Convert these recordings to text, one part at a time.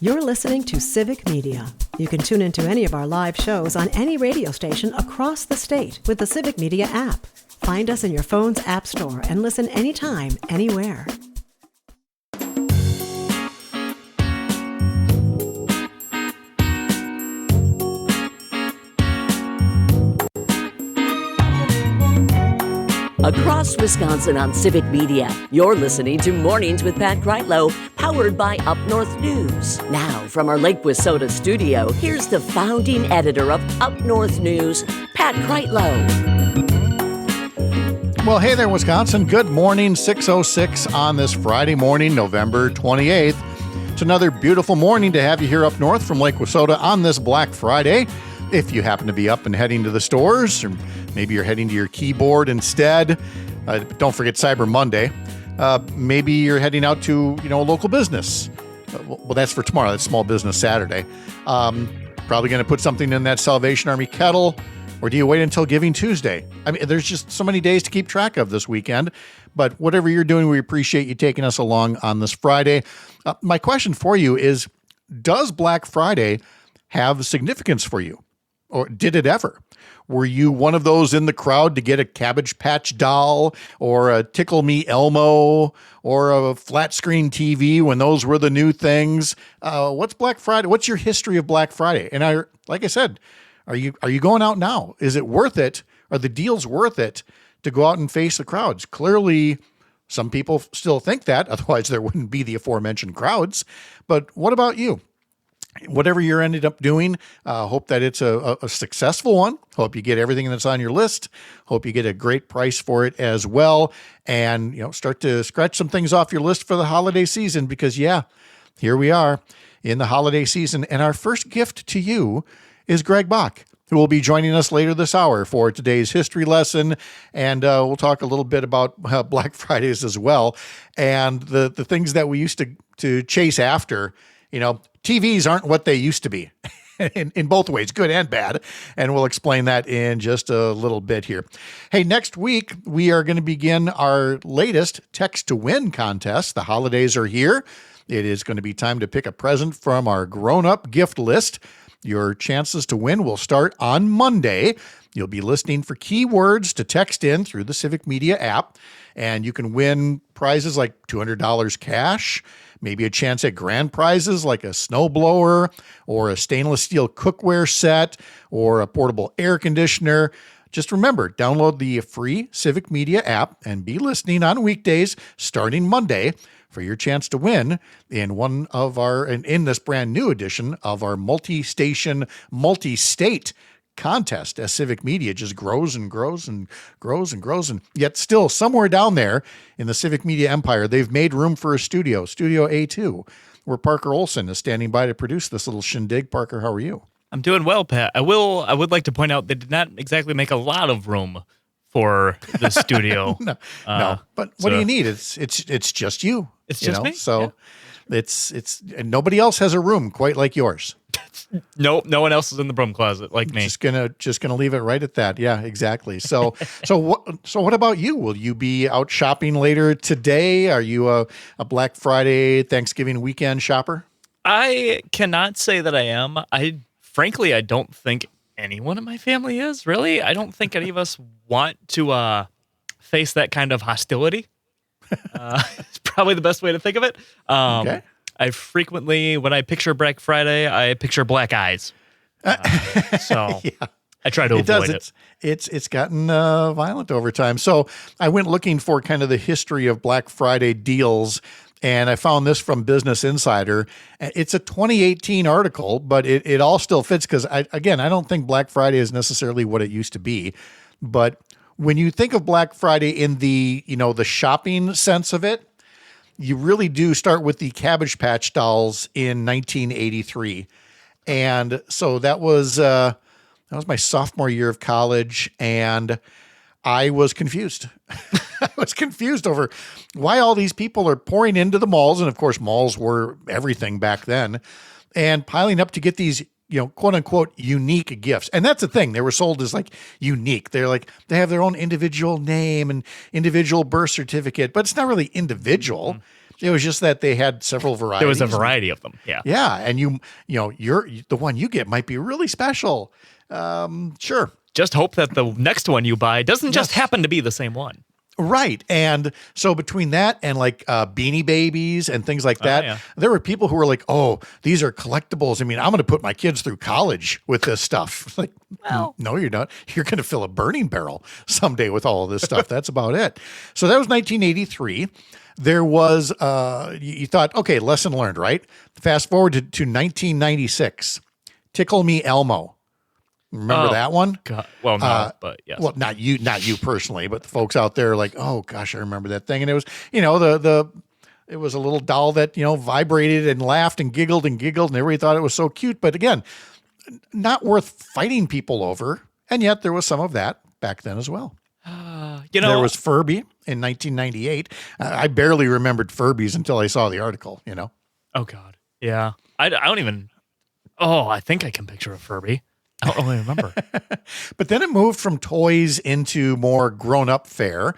You're listening to Civic Media. You can tune into any of our live shows on any radio station across the state with the Civic Media app. Find us in your phone's app store and listen anytime, anywhere. Across Wisconsin on Civic Media, you're listening to Mornings with Pat Kreitlow, powered by Up North News. Now, from our Lake Wissota studio, here's the founding editor of Up North News, Pat Kreitlow. Well, hey there, Wisconsin. Good morning, 6:06 on this Friday morning, November 28th. It's another beautiful morning to have you here up north from Lake Wissota on this Black Friday. If you happen to be up and heading to the stores, or maybe you're heading to your keyboard instead, don't forget Cyber Monday. Maybe you're heading out to, a local business. Well, that's for tomorrow. That's Small Business Saturday. Probably going to put something in that Salvation Army kettle, or do you wait until Giving Tuesday? I mean, there's just so many days to keep track of this weekend. But whatever you're doing, we appreciate you taking us along on this Friday. My question for you is, does Black Friday have significance for you? Or did it ever? Were you one of those in the crowd to get a Cabbage Patch doll or a Tickle Me Elmo or a flat screen TV when those were the new things? What's Black Friday? What's your history of Black Friday? And like I said, are you going out now? Is it worth it? Are the deals worth it to go out and face the crowds? Clearly, some people still think that. Otherwise, there wouldn't be the aforementioned crowds. But what about you? Whatever you're ended up doing, hope that it's a successful one. Hope you get everything that's on your list. Hope you get a great price for it as well. And, start to scratch some things off your list for the holiday season because, here we are in the holiday season. And our first gift to you is Greg Bach, who will be joining us later this hour for today's history lesson. And we'll talk a little bit about Black Fridays as well. And the things that we used to chase after. TVs aren't what they used to be in both ways, good and bad. And we'll explain that in just a little bit here. Hey, next week, we are going to begin our latest Text to Win contest. The holidays are here. It is going to be time to pick a present from our grown-up gift list. Your chances to win will start on Monday. You'll be listening for keywords to text in through the Civic Media app, and you can win prizes like $200 cash, maybe a chance at grand prizes like a snowblower or a stainless steel cookware set or a portable air conditioner. Just remember, download the free Civic Media app and be listening on weekdays starting Monday for your chance to win in this brand new edition of our multi-station, multi-state contest as Civic Media just grows and grows and grows and grows. And yet still somewhere down there in the Civic Media empire, they've made room for a Studio A2, where Parker Olson is standing by to produce this little shindig. Parker, how are you? I'm doing well, Pat. I would like to point out they did not exactly make a lot of room for the studio. No. But what do you need? It's just you. It's just me. So it's and nobody else has a room quite like yours. No one else is in the broom closet like me. Just gonna leave it right at that. Yeah, exactly. So what about you? Will you be out shopping later today? Are you a Black Friday, Thanksgiving weekend shopper? I cannot say that I am. Frankly, I don't think anyone in my family is, really. I don't think any of us want to face that kind of hostility. It's probably the best way to think of it. Okay. I frequently, when I picture Black Friday, I picture black eyes. So yeah. I try to avoid it. It's gotten violent over time. So I went looking for kind of the history of Black Friday deals, and I found this from Business Insider. It's a 2018 article, but it all still fits because, I don't think Black Friday is necessarily what it used to be. But when you think of Black Friday in the shopping sense of it, you really do start with the Cabbage Patch dolls in 1983. And so that was my sophomore year of college, and I was confused. I was confused over why all these people are pouring into the malls. And of course, malls were everything back then, and piling up to get these, quote unquote, unique gifts. And that's the thing. They were sold as like unique. They're like, they have their own individual name and individual birth certificate, but it's not really individual. It was just that they had several varieties. There was a variety of them. Yeah. Yeah, and the one you get might be really special. Sure. Just hope that the next one you buy doesn't just happen to be the same one. Right. And so between that and like Beanie Babies and things like that, there were people who were like, oh, these are collectibles. I mean, I'm going to put my kids through college with this stuff. Like, well, no, you're not. You're going to fill a burning barrel someday with all of this stuff. That's about it. So that was 1983. There was, you thought, okay, lesson learned, right? Fast forward to 1996. Tickle Me Elmo. Remember that one? God. Well, no, but yes. Well, not you personally, but the folks out there are like, oh gosh, I remember that thing. And it was, it was a little doll that, vibrated and laughed and giggled and everybody thought it was so cute. But again, not worth fighting people over. And yet there was some of that back then as well. There was Furby in 1998. I barely remembered Furbies until I saw the article, Oh God. Yeah. I don't even, I think I can picture a Furby. I don't really remember. But then it moved from toys into more grown-up fare.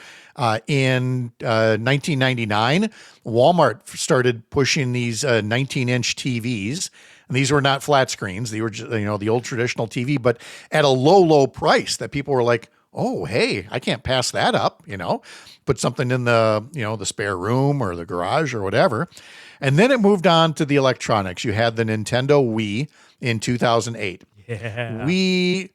In 1999, Walmart started pushing these 19-inch TVs. And these were not flat screens. They were just, the old traditional TV, but at a low, low price that people were like, oh, hey, I can't pass that up, Put something in the, the spare room or the garage or whatever. And then it moved on to the electronics. You had the Nintendo Wii in 2008. Yeah. We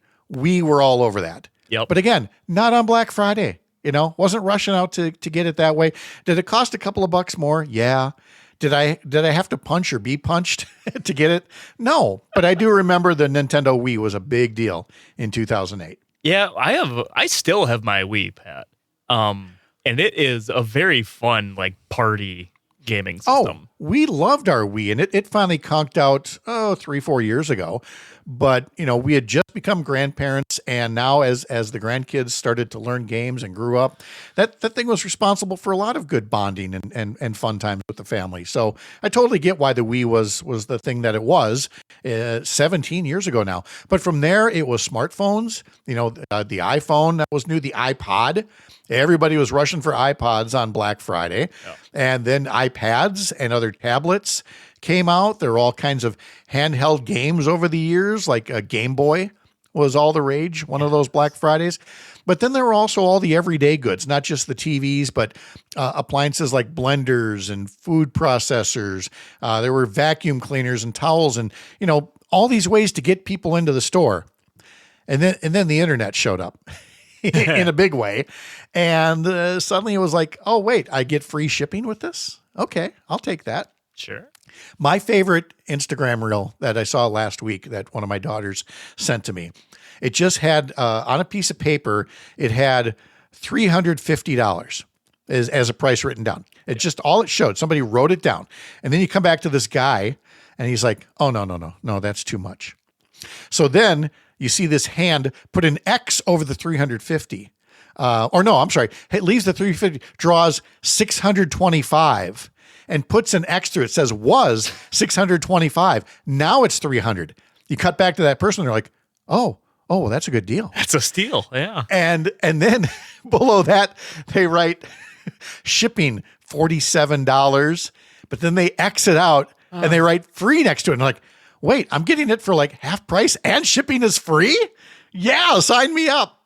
were all over that. Yep. But again, not on Black Friday, wasn't rushing out to get it that way. Did it cost a couple of bucks more? Yeah. Did I have to punch or be punched to get it? No, but I do remember the Nintendo Wii was a big deal in 2008. Yeah, I still have my Wii, Pat. And it is a very fun party gaming system. Oh, we loved our Wii, and it finally conked out 3-4 years ago. But we had just become grandparents, and now as the grandkids started to learn games and grew up, that thing was responsible for a lot of good bonding and fun times with the family. So I totally get why the Wii was the thing that it was 17 years ago now. But from there, it was smartphones. The iPhone that was new, the iPod. Everybody was rushing for iPods on Black Friday, and then iPads and other tablets came out. There were all kinds of handheld games over the years, like a Game Boy was all the rage, one of those Black Fridays. But then there were also all the everyday goods, not just the TVs, but appliances like blenders and food processors. There were vacuum cleaners and towels and, all these ways to get people into the store. And then the internet showed up in a big way. And suddenly it was like, oh, wait, I get free shipping with this? Okay, I'll take that. Sure. My favorite Instagram reel that I saw last week that one of my daughters sent to me, it just had on a piece of paper, it had $350 as a price written down. It just all it showed. Somebody wrote it down. And then you come back to this guy and he's like, oh, no, that's too much. So then you see this hand put an X over the 350. It leaves the 350, draws 625. And puts an X through it, says was 625. Now it's 300. You cut back to that person, they're like, oh, well, that's a good deal. That's a steal, yeah. And then below that, they write shipping $47, but then they X it out and they write free next to it. And they're like, wait, I'm getting it for half price and shipping is free? Yeah, sign me up.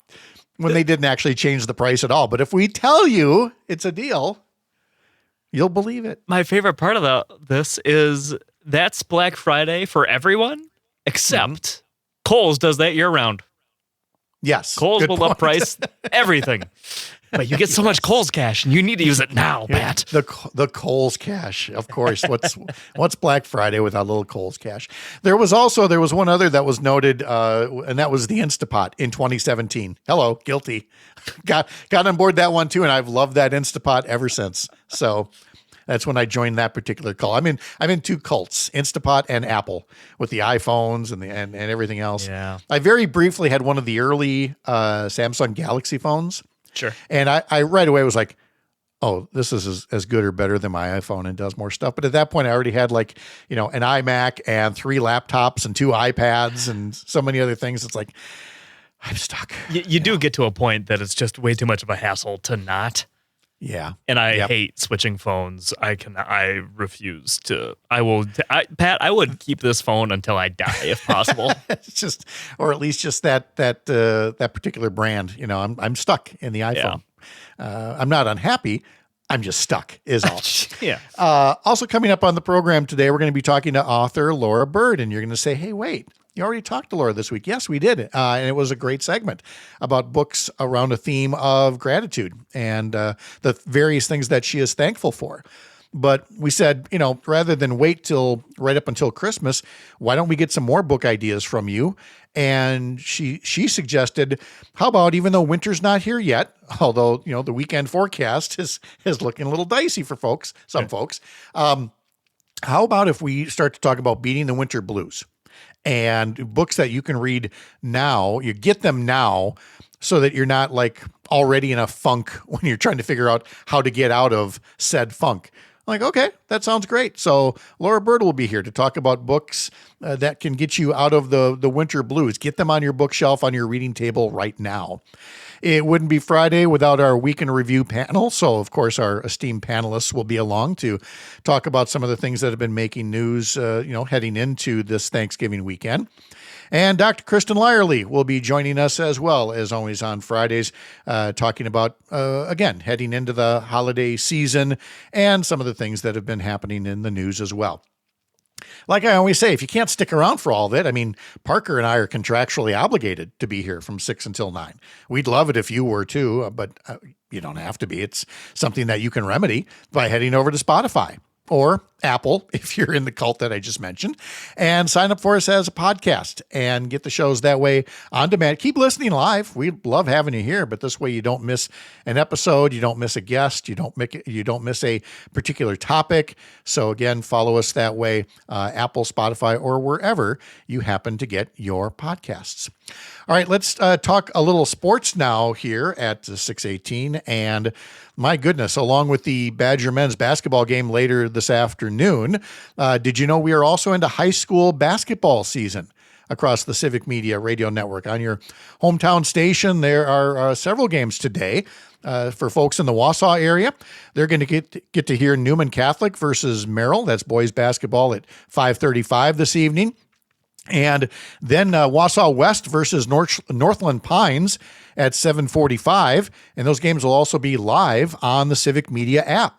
When they didn't actually change the price at all. But if we tell you it's a deal, you'll believe it. My favorite part of this is that's Black Friday for everyone, except Kohl's does that year round. Yes. Kohl's will up price everything. But you get so much Kohl's cash, and you need to use it now, Pat. The Kohl's cash, of course. What's Black Friday without a little Kohl's cash? There was one other that was noted, and that was the Instapot in 2017. Hello, guilty. Got on board that one too, and I've loved that Instapot ever since. So that's when I joined that particular cult. I'm in two cults, Instapot and Apple, with the iPhones and everything else. Yeah. I very briefly had one of the early Samsung Galaxy phones. Sure. And I right away was like, oh, this is as good or better than my iPhone and does more stuff. But at that point, I already had an iMac and 3 laptops and 2 iPads and so many other things. It's like, I'm stuck. You do get to a point that it's just way too much of a hassle to not. Yeah. And I Yep. hate switching phones. I refuse to. Pat, I would keep this phone until I die if possible. It's just, or at least just that particular brand. You know, I'm stuck in the iPhone. I'm not unhappy. I'm just stuck is all. Yeah. Also coming up on the program today, we're going to be talking to author Laura Bird, and you're going to say, hey, wait, you already talked to Laura this week. Yes, we did. And it was a great segment about books around a theme of gratitude and the various things that she is thankful for. But we said, you know, rather than wait till right up until Christmas, why don't we get some more book ideas from you? And she suggested, how about even though winter's not here yet, although, you know, the weekend forecast is looking a little dicey for some folks. How about if we start to talk about beating the winter blues and books that you can read now, you get them now so that you're not like already in a funk when you're trying to figure out how to get out of said funk. I'm like, okay, that sounds great. So Laura Bird will be here to talk about books that can get you out of the winter blues. Get them on your bookshelf, on your reading table right now. It wouldn't be Friday without our Week in Review panel. So, of course, our esteemed panelists will be along to talk about some of the things that have been making news, heading into this Thanksgiving weekend. And Dr. Kristen Lyerly will be joining us as well, as always on Fridays, talking about, again, heading into the holiday season and some of the things that have been happening in the news as well. Like I always say, if you can't stick around for all of it, I mean, Parker and I are contractually obligated to be here from 6 until 9. We'd love it if you were too, but you don't have to be. It's something that you can remedy by heading over to Spotify or Apple, if you're in the cult that I just mentioned, and sign up for us as a podcast and get the shows that way on demand. Keep listening live. We love having you here, but this way you don't miss an episode, you don't miss a guest, you don't miss a particular topic. So again, follow us that way, Apple, Spotify, or wherever you happen to get your podcasts. All right, let's talk a little sports now here at 6:18. And my goodness, along with the Badger men's basketball game later this afternoon, did you know we are also into high school basketball season across the Civic Media Radio Network? On your hometown station, there are several games today. For folks in the Wausau area, they're going to get to hear Newman Catholic versus Merrill. That's boys basketball at 5:35 this evening. And then Wausau West versus Northland Pines at 7:45. And those games will also be live on the Civic Media app.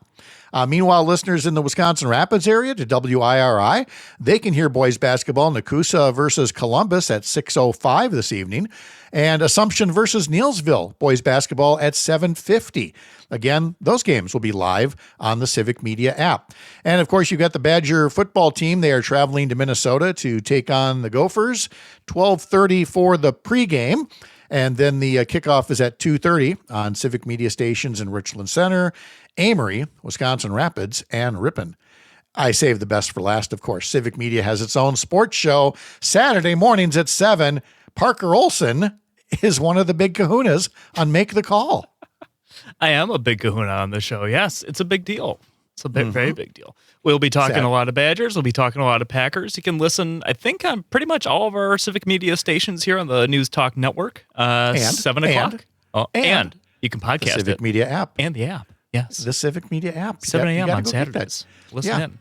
Meanwhile, listeners in the Wisconsin Rapids area to WIRI, they can hear boys basketball Nakusa versus Columbus at 6:05 this evening, and Assumption versus Neelsville boys basketball at 7:50. Again, those games will be live on the Civic Media app. And of course, you've got the Badger football team. They are traveling to Minnesota to take on the Gophers. 12:30 for the pregame. And then the kickoff is at 2:30 on Civic Media stations in Richland Center, Amory, Wisconsin Rapids, and Ripon. I saved the best for last, of course. Civic Media has its own sports show Saturday mornings at 7. Parker Olson is one of the big kahunas on Make the Call. I am a big kahuna on the show. Yes, it's a big deal. It's a very big deal. We'll be talking a lot of Badgers. We'll be talking a lot of Packers. You can listen, I think, on pretty much all of our Civic Media stations here on the News Talk Network. 7 o'clock. And you can podcast the Civic Media app. And the app. Yes. The Civic Media app. 7 a.m. on Saturdays. Listen in.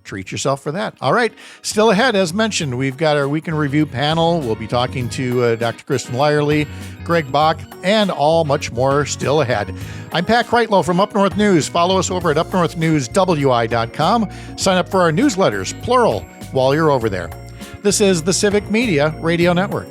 Treat yourself for that. All right. Still ahead, as mentioned, we've got our Week in Review panel. We'll be talking to Dr. Kristen Lyerly, Greg Bach, and much more still ahead. I'm Pat Kreitlow from Up North News. Follow us over at upnorthnewswi.com. Sign up for our newsletters, plural, while you're over there. This is the Civic Media Radio Network.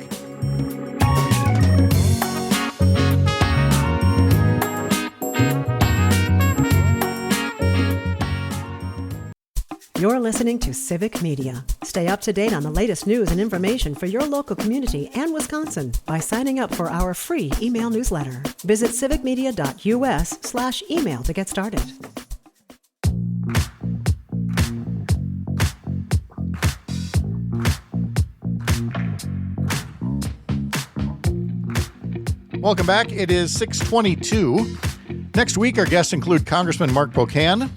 You're listening to Civic Media. Stay up to date on the latest news and information for your local community and Wisconsin by signing up for our free email newsletter. Visit civicmedia.us/email to get started. Welcome back. It is 6:22. Next week, our guests include Congressman Mark Pocan,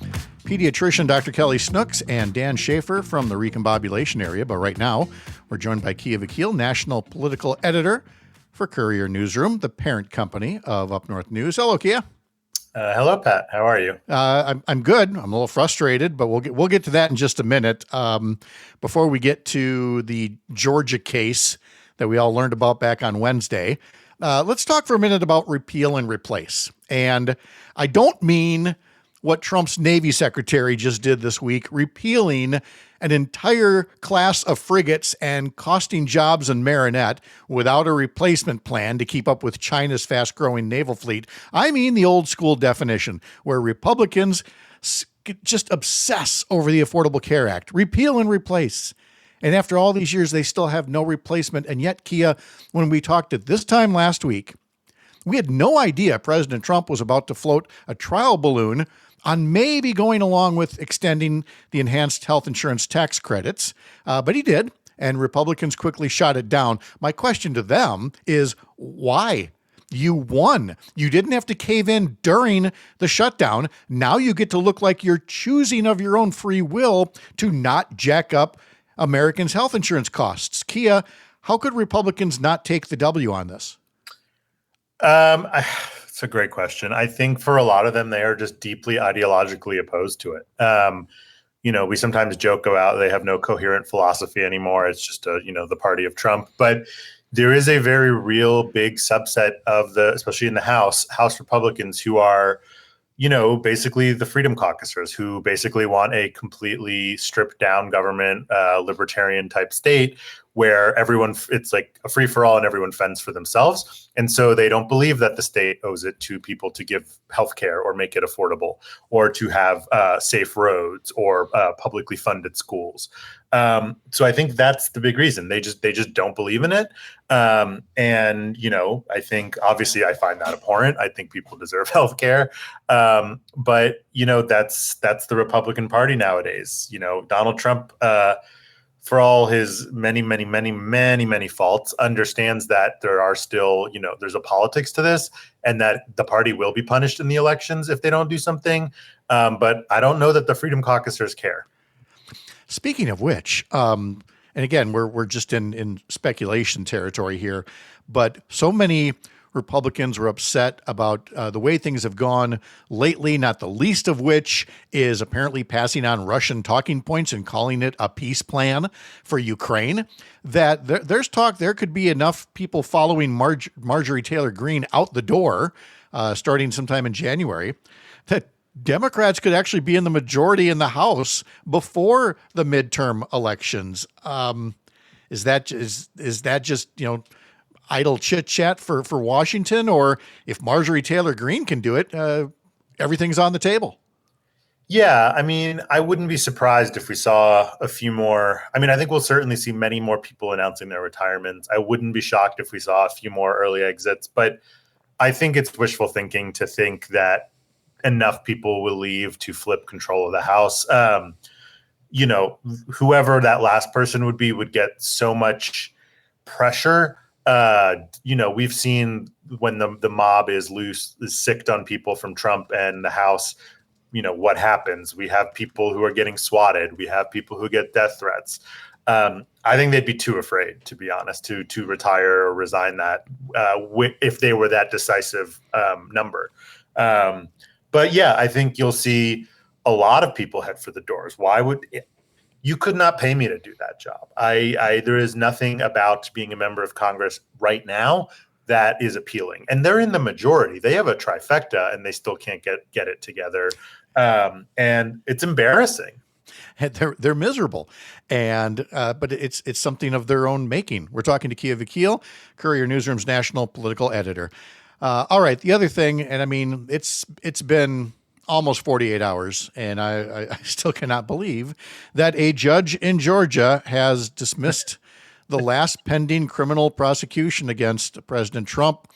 pediatrician Dr. Kelly Snooks, and Dan Schaefer from the recombobulation area. But right now, we're joined by Keya Vakil, national political editor for Courier Newsroom, the parent company of Up North News. Hello, Keya. Hello, Pat. How are you? I'm good. I'm a little frustrated, but we'll get to that in just a minute. Before we get to the Georgia case that we all learned about back on Wednesday, let's talk for a minute about repeal and replace. And I don't mean what Trump's Navy Secretary just did this week, repealing an entire class of frigates and costing jobs in Marinette without a replacement plan to keep up with China's fast-growing naval fleet. I mean the old school definition, where Republicans just obsess over the Affordable Care Act, repeal and replace. And after all these years, they still have no replacement. And yet, Keya, when we talked at this time last week, we had no idea President Trump was about to float a trial balloon on maybe going along with extending the enhanced health insurance tax credits. But he did, and Republicans quickly shot it down. My question to them is, why? You won. You didn't have to cave in during the shutdown. Now you get to look like you're choosing of your own free will to not jack up Americans' health insurance costs. Keya, how could Republicans not take the W on this? It's a great question. I think for a lot of them, they are just deeply ideologically opposed to it. We sometimes joke about they have no coherent philosophy anymore. It's just the party of Trump. But there is a very real big subset of especially in the House Republicans who are, basically the Freedom Caucusers, who basically want a completely stripped down government, libertarian type state where it's like a free for all and everyone fends for themselves. And so they don't believe that the state owes it to people to give healthcare or make it affordable or to have safe roads or publicly funded schools. So I think that's the big reason. They just don't believe in it. I think obviously I find that abhorrent. I think people deserve healthcare. But that's the Republican Party nowadays. Donald Trump, for all his many faults, understands that there are still, there's a politics to this and that the party will be punished in the elections if they don't do something. But I don't know that the Freedom Caucusers care. Speaking of which, and again, we're just in speculation territory here, but so many Republicans were upset about the way things have gone lately, not the least of which is apparently passing on Russian talking points and calling it a peace plan for Ukraine, that there's talk there could be enough people following Marjorie Taylor Greene out the door starting sometime in January that Democrats could actually be in the majority in the House before the midterm elections. Is that just idle chit chat for Washington? Or if Marjorie Taylor Greene can do it, everything's on the table? Yeah, I mean, I wouldn't be surprised if we saw a few more. I mean, I think we'll certainly see many more people announcing their retirements. I wouldn't be shocked if we saw a few more early exits, but I think it's wishful thinking to think that enough people will leave to flip control of the House. Whoever that last person would be would get so much pressure. We've seen when the mob is sicked on people from Trump and the House, what happens. We have people who are getting swatted. We have people who get death threats. I think they'd be too afraid, to be honest, to retire or resign that if they were that decisive number. But yeah, I think you'll see a lot of people head for the doors. You could not pay me to do that job. There is nothing about being a member of Congress right now that is appealing. And they're in the majority. They have a trifecta and they still can't get it together. And it's embarrassing. They're miserable, but it's something of their own making. We're talking to Keya Vakil, Courier Newsroom's national political editor. All right, the other thing, and I mean, it's been almost 48 hours, and I still cannot believe that a judge in Georgia has dismissed the last pending criminal prosecution against President Trump.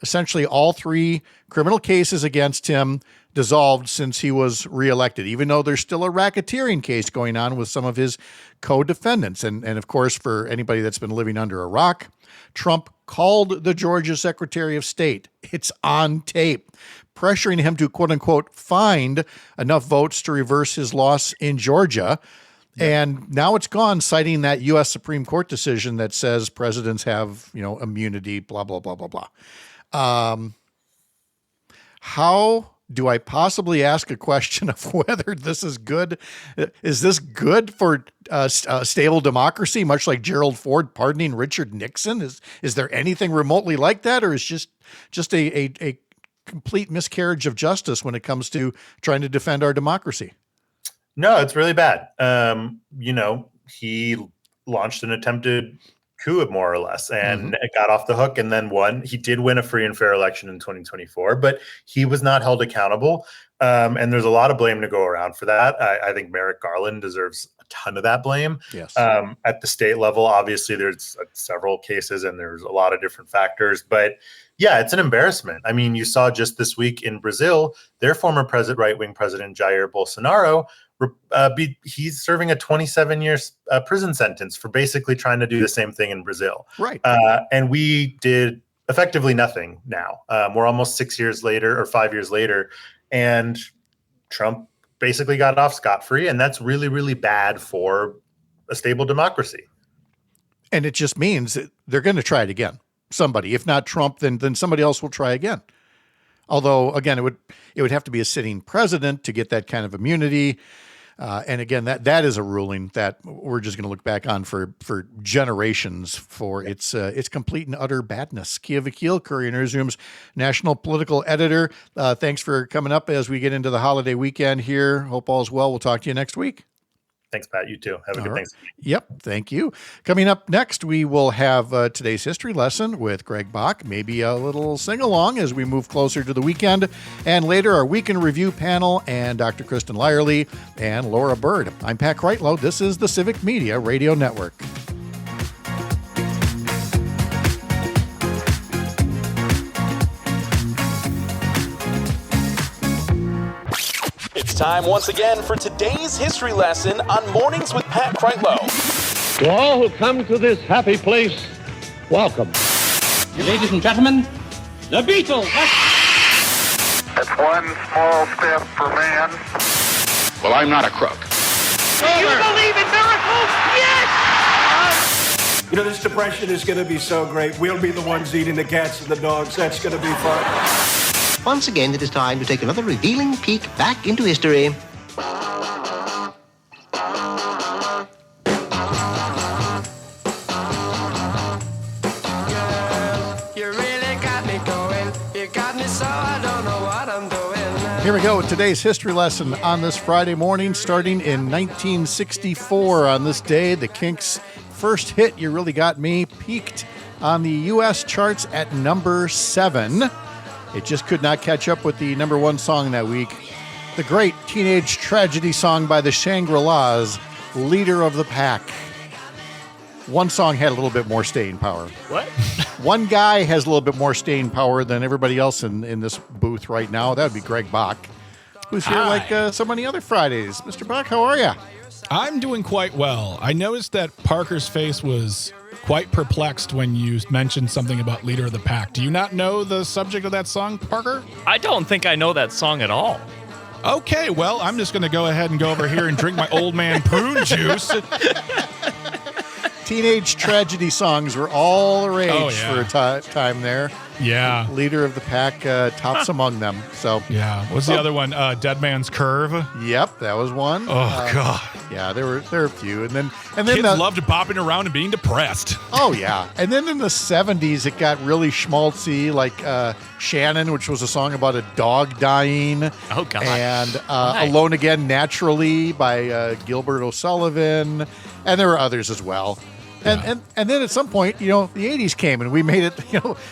Essentially, all three criminal cases against him dissolved since he was reelected, even though there's still a racketeering case going on with some of his co-defendants. And of course, for anybody that's been living under a rock, Trump called the Georgia Secretary of State, it's on tape, pressuring him to, quote unquote, find enough votes to reverse his loss in Georgia. And now it's gone, citing that U.S. Supreme Court decision that says presidents have, immunity, blah, blah, blah, blah, blah. how do I possibly ask a question of whether this is good? Is this good for a stable democracy, much like Gerald Ford pardoning Richard Nixon? Is there anything remotely like that, or is just a complete miscarriage of justice when it comes to trying to defend our democracy? No, it's really bad. He launched an attempted coup, more or less, and it got off the hook and then won. He did win a free and fair election in 2024, but he was not held accountable. And there's a lot of blame to go around for that. I think Merrick Garland deserves a ton of that blame. Yes. At the state level, obviously, there's several cases and there's a lot of different factors. But yeah, it's an embarrassment. I mean, you saw just this week in Brazil, their former right-wing president, Jair Bolsonaro, he's serving a 27-year prison sentence for basically trying to do the same thing in Brazil. Right. And we did effectively nothing now. We're almost 6 years later or 5 years later, and Trump basically got off scot-free, and that's really, really bad for a stable democracy. And it just means that they're going to try it again. Somebody, if not Trump, then somebody else will try again. Although, again, it would have to be a sitting president to get that kind of immunity. And again, that is a ruling that we're just going to look back on for generations for its complete and utter badness. Keya Vakil, Courier Newsroom's national political editor. Thanks for coming up as we get into the holiday weekend here. Hope all's well. We'll talk to you next week. Thanks, Pat. You too. Have a good Thanksgiving. Yep. Thank you. Coming up next, we will have today's history lesson with Greg Bach, maybe a little sing-along as we move closer to the weekend. And later, our Week in Review panel and Dr. Kristen Lyerly and Laura Bird. I'm Pat Kreitlow. This is the Civic Media Radio Network. It's time once again for today's history lesson on Mornings with Pat Kreitlow. To all who come to this happy place, welcome. Ladies and gentlemen, the Beatles. It's one small step for man. Well, I'm not a crook. Do you believe in miracles? Yes! You know, this depression is going to be so great. We'll be the ones eating the cats and the dogs. That's going to be fun. Once again, it is time to take another revealing peek back into history. Here we go with today's history lesson on this Friday morning, starting in 1964. On this day, the Kinks' first hit, You Really Got Me, peaked on the U.S. charts at number 7. It just could not catch up with the number 1 song that week. The great teenage tragedy song by the Shangri-Las, Leader of the Pack. One song had a little bit more staying power. What? One guy has a little bit more staying power than everybody else in this booth right now. That would be Greg Bach, who's here like so many other Fridays. Mr. Bach, how are you? I'm doing quite well. I noticed that Parker's face was quite perplexed when you mentioned something about Leader of the Pack. Do you not know the subject of that song, Parker? I don't think I know that song at all. Okay, well, I'm just going to go ahead and go over here and drink my old man prune juice. Teenage tragedy songs were all the rage for a time there. Yeah. Leader of the Pack tops among them. So yeah. What's the other one? Dead Man's Curve. Yep, that was one. Oh God. Yeah, there were a few, and then kids loved bopping around and being depressed. Oh yeah, and then in the 70s it got really schmaltzy, like Shannon, which was a song about a dog dying. Oh God. And Alone Again Naturally by Gilbert O'Sullivan, and there were others as well. And then at some point, the 80s came and we made it,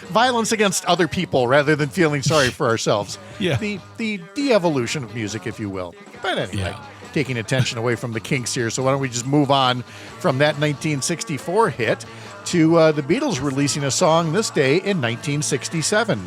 violence against other people rather than feeling sorry for ourselves. Yeah. The de-evolution of music, if you will. But anyway, taking attention away from the Kinks here. So why don't we just move on from that 1964 hit to the Beatles releasing a song this day in 1967.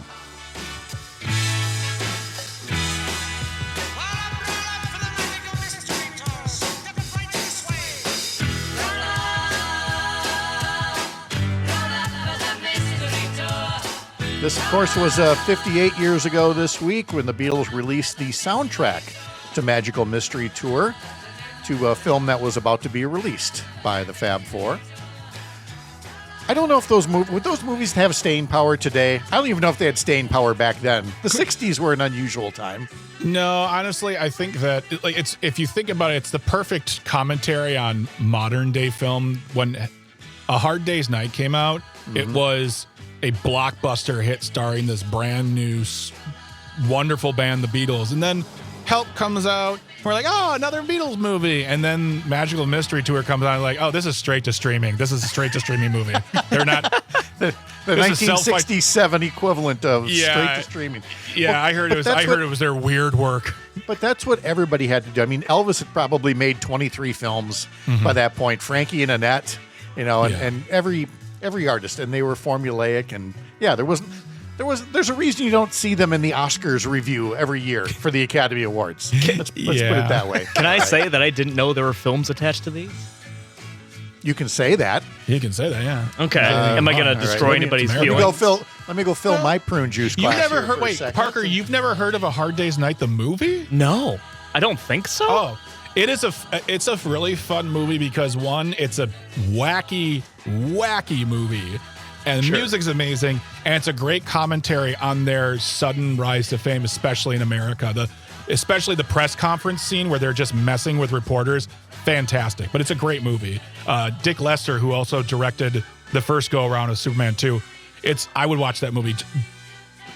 This, of course, was 58 years ago this week when the Beatles released the soundtrack to Magical Mystery Tour, to a film that was about to be released by the Fab Four. I don't know if would those movies have staying power today. I don't even know if they had staying power back then. The 60s were an unusual time. No, honestly, I think that it's if you think about it, it's the perfect commentary on modern day film. When A Hard Day's Night came out, it was a blockbuster hit starring this brand new, wonderful band, the Beatles. And then Help comes out. We're like, oh, another Beatles movie. And then Magical Mystery Tour comes out. Like, oh, this is straight to streaming. This is a straight to streaming movie. They're not the 1967 equivalent of straight to streaming. Yeah, well, I heard it was their weird work. But that's what everybody had to do. I mean, Elvis had probably made 23 films by that point. Frankie and Annette, and every artist, and they were formulaic. And yeah, there's a reason you don't see them in the Oscars review every year for the Academy Awards. Let's put it that way. Can I say that I didn't know there were films attached to these? You can say that. You can say that, yeah. Okay. Am I going to destroy anybody's feelings? Let me go fill my prune juice glass. Parker, you've never heard of A Hard Day's Night, the movie? No, I don't think so. Oh, it's a really fun movie because one, it's a wacky movie. And the music's amazing, and it's a great commentary on their sudden rise to fame, especially in America. Especially the press conference scene where they're just messing with reporters. Fantastic. But it's a great movie. Dick Lester, who also directed the first go-around of Superman 2, I would watch that movie.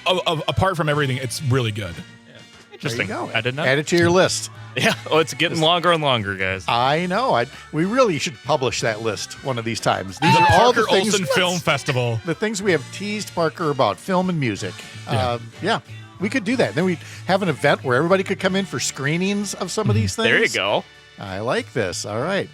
Apart from everything, it's really good. Yeah. Interesting. There you go. I did not. Add it to your list. Yeah. Oh, it's getting longer and longer, guys. I know. We really should publish that list one of these times. These are all the things. Olsen Film Festival. The things we have teased Parker about, film and music. Yeah. We could do that. Then we'd have an event where everybody could come in for screenings of some of these things. There you go. I like this. All right.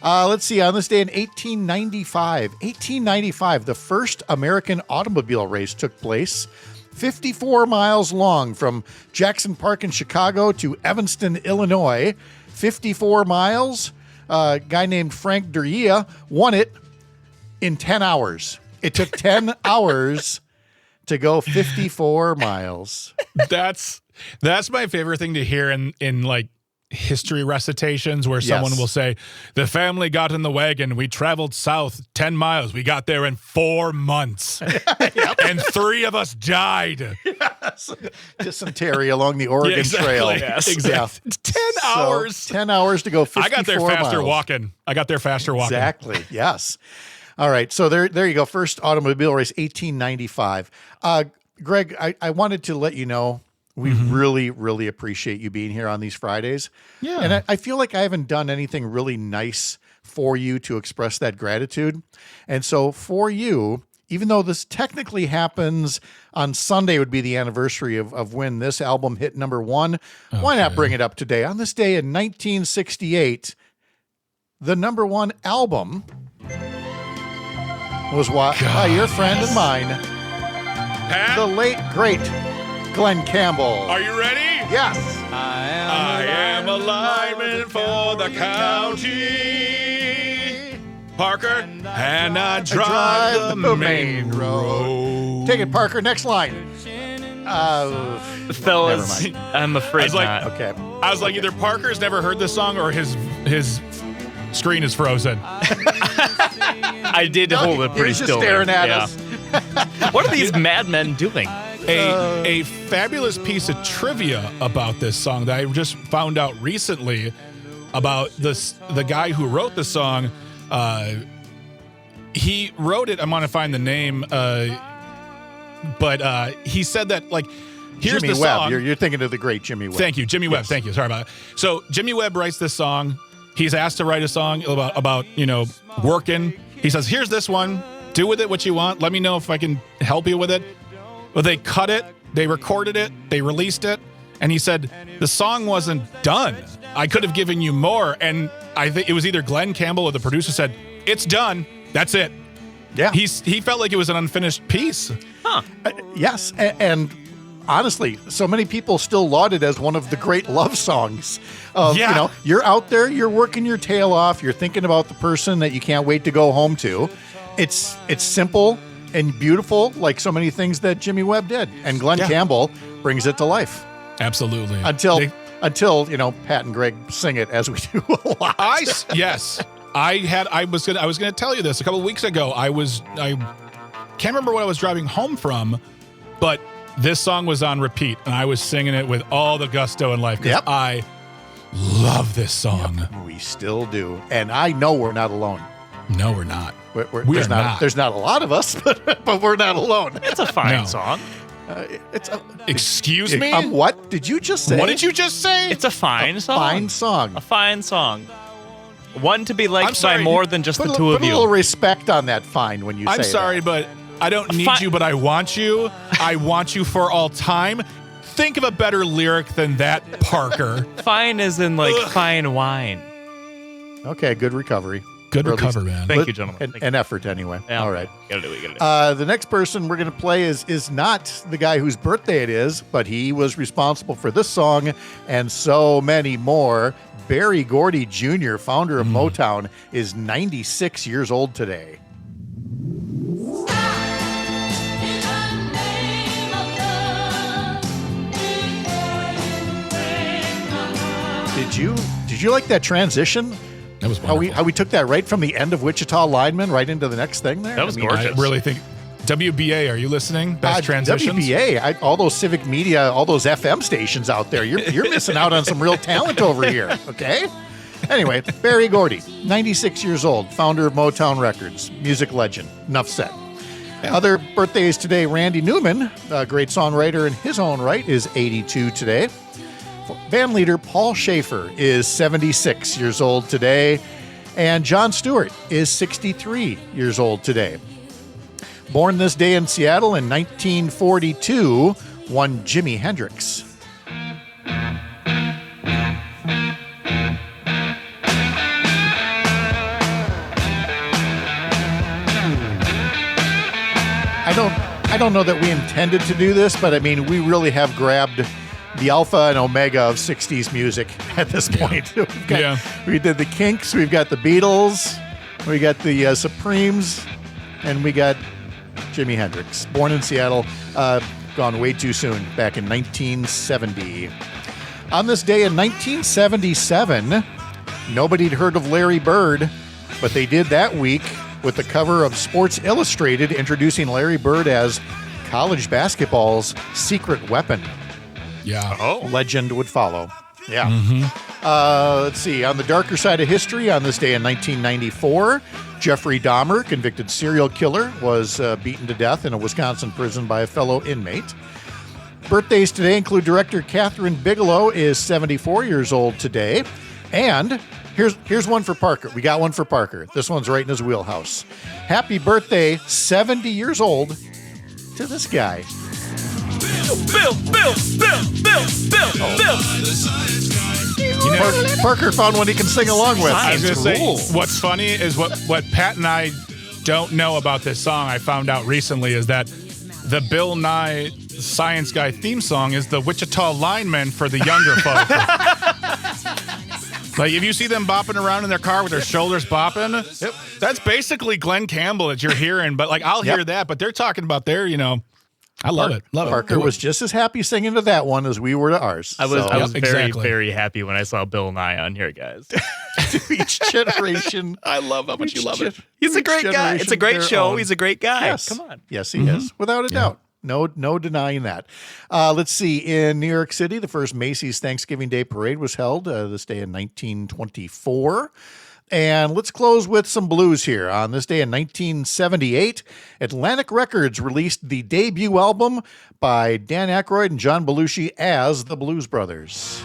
Let's see. On this day in 1895, the first American automobile race took place. 54 miles long from Jackson Park in Chicago to Evanston, Illinois. 54 miles. A guy named Frank Duryea won it in 10 hours. It took 10 hours to go 54 miles. That's my favorite thing to hear in like history recitations where someone will say, the family got in the wagon, we traveled south 10 miles, we got there in 4 months. And 3 of us died. Yes. Dysentery along the Oregon Trail. Yes. Exactly. 10 hours. 10 hours to go 54 miles. I got there faster walking. Exactly. Yes. All right. So there you go. First automobile race, 1895. Greg, I wanted to let you know we really, really appreciate you being here on these Fridays. Yeah. And I feel like I haven't done anything really nice for you to express that gratitude. And so for you, even though this technically happens on Sunday, would be the anniversary of when this album hit number 1, why not bring it up today? On this day in 1968, the number 1 album was by your friend and mine, Pat? The late, great Glenn Campbell. Are you ready? Yes. I am a lineman for the county, Parker, and I drive the main road. Take it, Parker. Next line. Fellas, I'm afraid not. Okay. I was like, either Parker's never heard this song or his screen is frozen. I did hold it pretty still. Staring at us. What are these madmen doing? A fabulous piece of trivia about this song that I just found out recently about the guy who wrote the song. He wrote it. I'm going to find the name. But he said that, like, here's Jimmy the Webb. song. You're thinking of the great Jimmy Webb. Thank you, Jimmy Webb. Thank you. Sorry about it. So Jimmy Webb writes this song. He's asked to write a song about working. He says, here's this one. Do with it what you want. Let me know if I can help you with it. But they cut it. They recorded it. They released it. And he said, the song wasn't done. I could have given you more. And I think it was either Glenn Campbell or the producer said, it's done. That's it. Yeah. He felt like it was an unfinished piece. Huh. Yes. And honestly, so many people still laud it as one of the great love songs. You're out there, you're working your tail off, you're thinking about the person that you can't wait to go home to. It's simple and beautiful, like so many things that Jimmy Webb did. And Glenn Campbell brings it to life. Absolutely. Until Pat and Greg sing it, as we do a lot. Yes. I was gonna tell you this a couple of weeks ago. I can't remember what I was driving home from, but this song was on repeat, and I was singing it with all the gusto in life because I love this song. Yep, we still do, and I know we're not alone. No, we're not. There's not. There's not a lot of us, but we're not alone. It's a fine song. Excuse me? What did you just say? What did you just say? It's a fine song. Fine song. A fine song. One to be liked by more than just the two of you. Put a little respect on that fine when you say I'm sorry, but I don't need you, but I want you. I want you for all time. Think of a better lyric than that, Parker. Fine is in like fine wine. Okay, good recovery. Good recovery, man. Thank you, gentlemen. An effort anyway. Yeah, all right. Gotta do it. The next person we're going to play is not the guy whose birthday it is, but he was responsible for this song and so many more. Berry Gordy Jr., founder of Motown, is 96 years old today. Did you like that transition? That was wonderful. How we took that right from the end of Wichita Lineman right into the next thing there? That was gorgeous. I really think WBA, are you listening? Best transitions? WBA, all those civic media, all those FM stations out there, you're missing out on some real talent over here, okay? Anyway, Berry Gordy, 96 years old, founder of Motown Records, music legend. Enough said. Other birthdays today, Randy Newman, a great songwriter in his own right, is 82 today. Band leader Paul Schaefer is 76 years old today. And Jon Stewart is 63 years old today. Born this day in Seattle in 1942, one Jimi Hendrix. I don't know that we intended to do this, but I mean, we really have grabbed the alpha and omega of 60s music at this point. We did the Kinks, we've got the Beatles, we got the Supremes, and we got Jimi Hendrix. Born in Seattle, gone way too soon, back in 1970. On this day in 1977, nobody'd heard of Larry Bird, but they did that week with the cover of Sports Illustrated introducing Larry Bird as college basketball's secret weapon. Yeah. Legend would follow. Yeah. Let's see. On the darker side of history, on this day in 1994, Jeffrey Dahmer, convicted serial killer, was beaten to death in a Wisconsin prison by a fellow inmate. Birthdays today include director Catherine Bigelow is 74 years old today. And here's one for Parker. We got one for Parker. This one's right in his wheelhouse. Happy birthday, 70 years old, to this guy. Bill. Parker found one he can sing along with. I was going to say, what's funny is what Pat and I don't know about this song, I found out recently, is that the Bill Nye Science Guy theme song is the Wichita Lineman for the younger folk. Like, if you see them bopping around in their car with their shoulders bopping, that's basically Glenn Campbell that you're hearing. But, like, I'll hear that, but they're talking about their, I love it. Parker was just as happy singing to that one as we were to ours. I was very, very happy when I saw Bill Nye on here, guys. Each generation. I love how much you love it. He's a great guy. It's a great show. He's a great guy. Yes. Come on. Yes, he is. Without a doubt. No denying that. Let's see. In New York City, the first Macy's Thanksgiving Day Parade was held this day in 1924. And let's close with some blues here. On this day in 1978, Atlantic Records released the debut album by Dan Aykroyd and John Belushi as the Blues Brothers.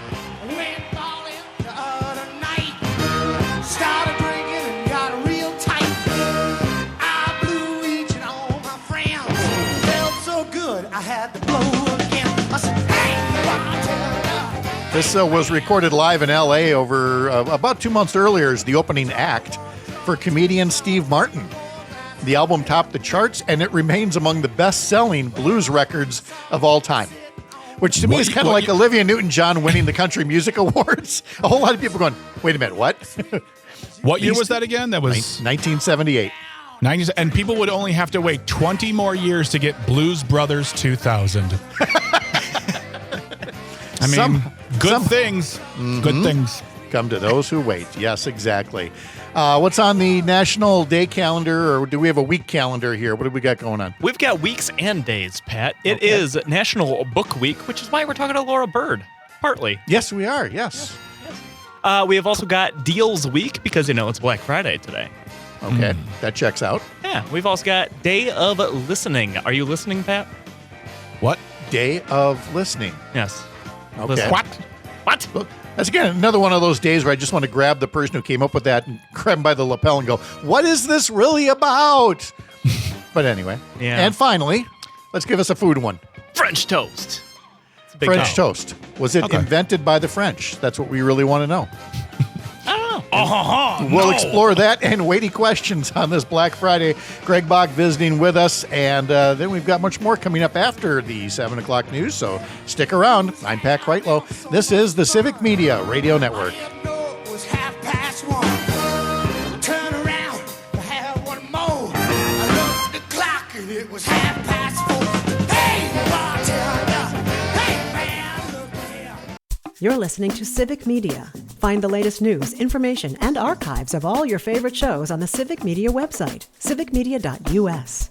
This was recorded live in L.A. over about 2 months earlier as the opening act for comedian Steve Martin. The album topped the charts, and it remains among the best-selling blues records of all time, which to me is kind of like Olivia Newton-John winning the Country Music Awards. A whole lot of people going, wait a minute, what? What year was that again? That was 1978. And people would only have to wait 20 more years to get Blues Brothers 2000. I mean, good things. Good things come to those who wait. Yes, exactly. What's on the national day calendar, or do we have a week calendar here? What do we got going on? We've got weeks and days, Pat. It is National Book Week, which is why we're talking to Laura Bird, partly. Yes, we are. Yes. We have also got Deals Week because, it's Black Friday today. Okay, that checks out. Yeah, we've also got Day of Listening. Are you listening, Pat? What? Day of Listening. Yes. Okay. Listen. What? Look, that's again another one of those days where I just want to grab the person who came up with that and grab him by the lapel and go, what is this really about? But anyway. Yeah. And finally, let's give us a food one. French toast. French toast. Was it invented by the French? That's what we really want to know. We'll explore that and weighty questions on this Black Friday. Greg Bach visiting with us, and then we've got much more coming up after the 7 o'clock news, so stick around. I'm Pat Kreitlow. This is the Civic Media Radio Network. You're listening to Civic Media. Find the latest news, information, and archives of all your favorite shows on the Civic Media website, civicmedia.us.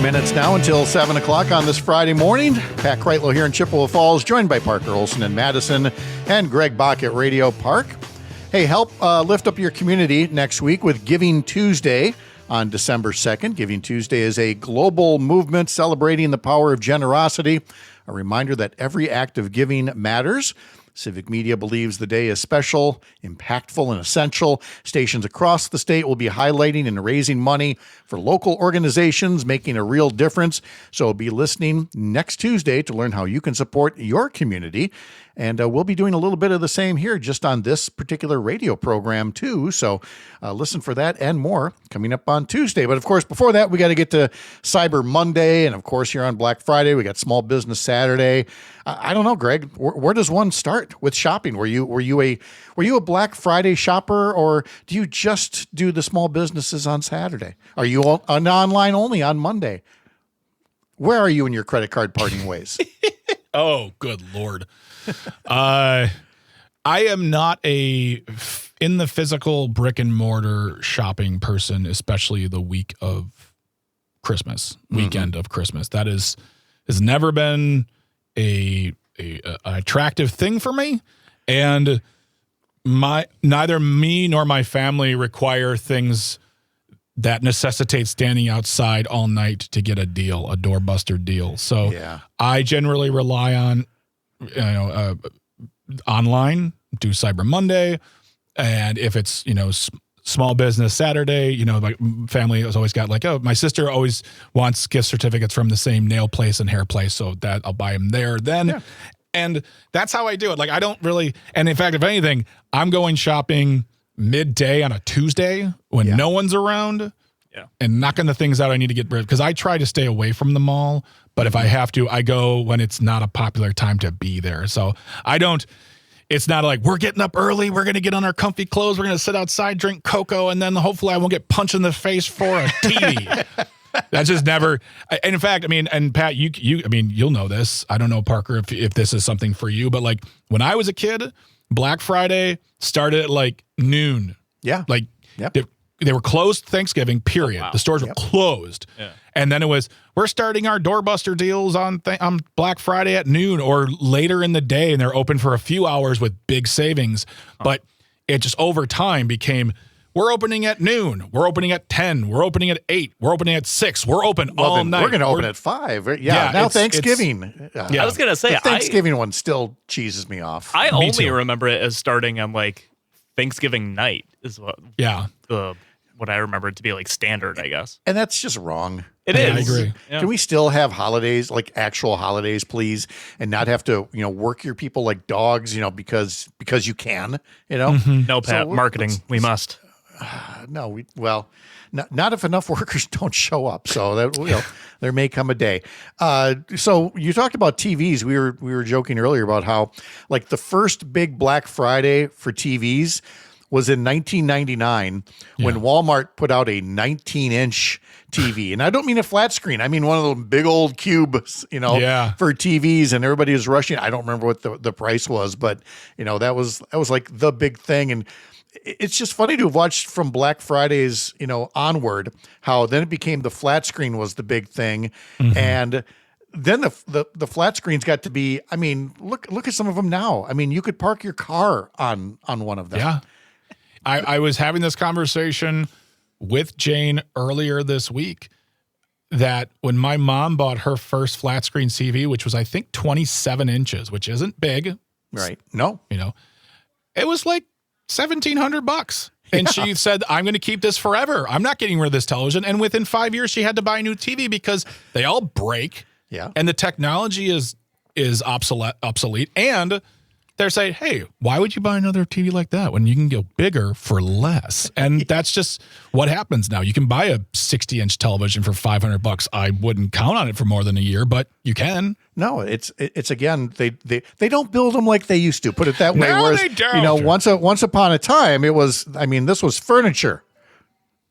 Minutes now until 7 o'clock on this Friday morning. Pat Kreitlow here in Chippewa Falls, joined by Parker Olson in Madison and Greg Bach at Radio Park. Hey, help lift up your community next week with Giving Tuesday on December 2nd. Giving Tuesday is a global movement celebrating the power of generosity, a reminder that every act of giving matters. Civic Media believes the day is special, impactful, and essential. Stations across the state will be highlighting and raising money for local organizations, making a real difference. So be listening next Tuesday to learn how you can support your community. And we'll be doing a little bit of the same here just on this particular radio program, too. So listen for that and more coming up on Tuesday. But, of course, before that, we got to get to Cyber Monday. And, of course, here on Black Friday, we got Small Business Saturday. I don't know, Greg, where does one start with shopping? Were you a Black Friday shopper, or do you just do the small businesses on Saturday? Are you an online only on Monday? Where are you in your credit card parting ways? Oh, good Lord. I am not in the physical brick and mortar shopping person, especially the week of Christmas, weekend of Christmas. That has never been a attractive thing for me, and neither me nor my family require things that necessitate standing outside all night to get a deal, a doorbuster deal. So I generally rely on online, do Cyber Monday, and if it's Small Business Saturday, my family has always got my sister always wants gift certificates from the same nail place and hair place, so that I'll buy them there then. Yeah. And that's how I do it. I don't really, and in fact, if anything, I'm going shopping midday on a Tuesday when no one's around and knocking the things out I need to get rid of, because I try to stay away from the mall, but if I have to, I go when it's not a popular time to be there. So it's not like we're getting up early, we're going to get on our comfy clothes, we're going to sit outside, drink cocoa, and then hopefully I won't get punched in the face for a TV. That's just never. And in fact, and Pat, you'll know this. I don't know, Parker, if this is something for you, but when I was a kid, Black Friday started at noon. Yeah. They were closed Thanksgiving, period. Oh, wow. The stores were closed. Yeah. And then it was, we're starting our doorbuster deals on Black Friday at noon or later in the day, and they're open for a few hours with big savings. Oh. But it just over time became, we're opening at noon, we're opening at 10, we're opening at 8, we're opening at 6, we're open all night. We're going to open at 5. Yeah, now Thanksgiving. I was going to say, the Thanksgiving one still cheeses me off. I only remember it as starting on Thanksgiving night is what what I remember it to be standard, I guess. And that's just wrong. It is. I agree. Yeah. Can we still have holidays, actual holidays, please, and not have to, work your people like dogs, because you can, Mm-hmm. No, Pat, marketing, we must. No, not if enough workers don't show up. So that there may come a day. So you talked about TVs. We were joking earlier about how the first big Black Friday for TVs was in 1999 when Walmart put out a 19-inch TV. And I don't mean a flat screen. I mean one of those big old cubes, for TVs, and everybody was rushing. I don't remember what the price was, but that was like the big thing. And it's just funny to have watched from Black Fridays, onward, how then it became the flat screen was the big thing. Mm-hmm. And then the flat screens got to be, I mean, look at some of them now. I mean, you could park your car on one of them. Yeah. I was having this conversation with Jane earlier this week that when my mom bought her first flat screen TV, which was, I think, 27 inches, which isn't big. Right. No. It was like $1,700. And she said, I'm going to keep this forever. I'm not getting rid of this television. And within 5 years, she had to buy a new TV because they all break. Yeah. And the technology is obsolete. And they're saying, hey, why would you buy another TV like that when you can go bigger for less? And that's just what happens now. You can buy a 60-inch television for $500. I wouldn't count on it for more than a year, but you can. No, it's again, they don't build them like they used to, put it that way. No, whereas, they don't. Once upon a time, it was, this was furniture.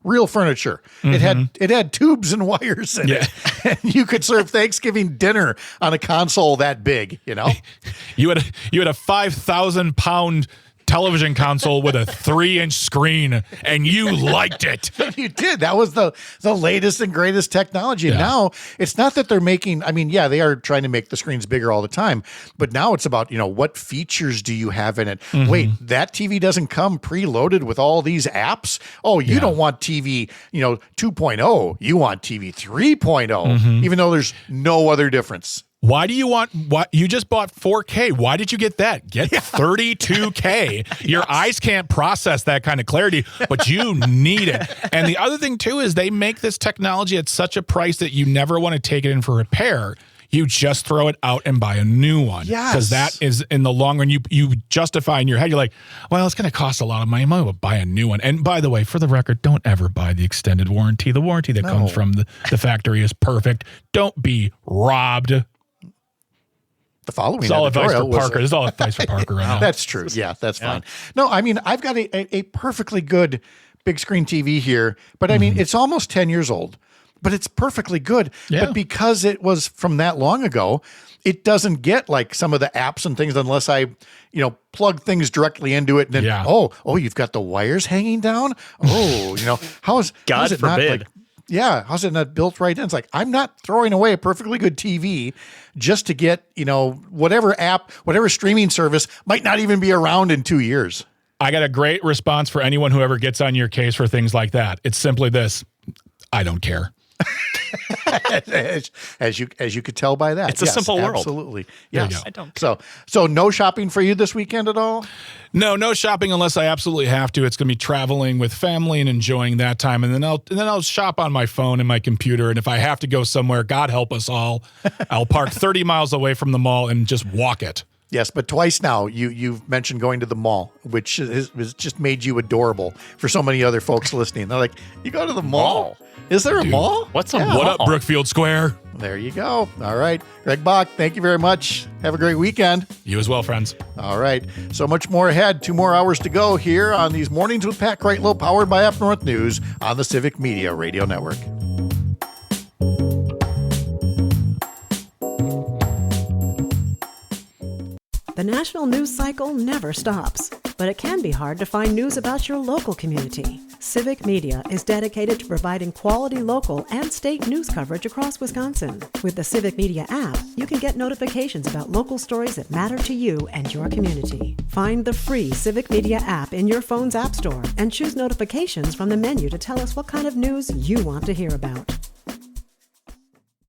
Real furniture. Mm-hmm. It had tubes and wires in it. And you could serve Thanksgiving dinner on a console that big, You had a 5,000-pound television console with a 3-inch screen, and you liked it. You did. That was the latest and greatest technology. And now it's not that they're making, they are trying to make the screens bigger all the time, but now it's about, what features do you have in it? Mm-hmm. Wait, that TV doesn't come preloaded with all these apps? Oh, you don't want TV, 2.0. You want TV 3.0, even though there's no other difference. Why do you want what you just bought 4K? Why did you get that? Get 32K. Your eyes can't process that kind of clarity, but you need it. And the other thing too is they make this technology at such a price that you never want to take it in for repair. You just throw it out and buy a new one. Yes. Because that is, in the long run, you justify in your head. You're like, well, it's going to cost a lot of money. I might well buy a new one. And by the way, for the record, don't ever buy the extended warranty. The warranty that comes from the factory is perfect. Don't be robbed. The following it's all advice for Parker. It's all advice for Parker right now. That's true. Yeah, that's fine. No, I've got a perfectly good big screen TV here, but it's almost 10 years old, but it's perfectly good. Yeah. But because it was from that long ago, it doesn't get like some of the apps and things unless I, plug things directly into it. And then, you've got the wires hanging down. Oh, how is God forbid. How's it not built right in? It's like, I'm not throwing away a perfectly good TV just to get, whatever app, whatever streaming service might not even be around in 2 years. I got a great response for anyone who ever gets on your case for things like that. It's simply this: I don't care. as you could tell by that. It's a simple world. Absolutely. Yes. I don't. So no shopping for you this weekend at all? No shopping unless I absolutely have to. It's going to be traveling with family and enjoying that time, and then I'll shop on my phone and my computer. And if I have to go somewhere, God help us all, I'll park 30 miles away from the mall and just walk it. Yes, but twice now you've mentioned going to the mall, which has just made you adorable for so many other folks listening. They're like, you go to the mall? Is there a mall? What's a mall? What up, Brookfield Square? There you go. All right. Greg Bach, thank you very much. Have a great weekend. You as well, friends. All right. So much more ahead. 2 more hours to go here on these Mornings with Pat Kreitlow, powered by Up North News on the Civic Media Radio Network. The national news cycle never stops, but it can be hard to find news about your local community. Civic Media is dedicated to providing quality local and state news coverage across Wisconsin. With the Civic Media app, you can get notifications about local stories that matter to you and your community. Find the free Civic Media app in your phone's app store and choose notifications from the menu to tell us what kind of news you want to hear about.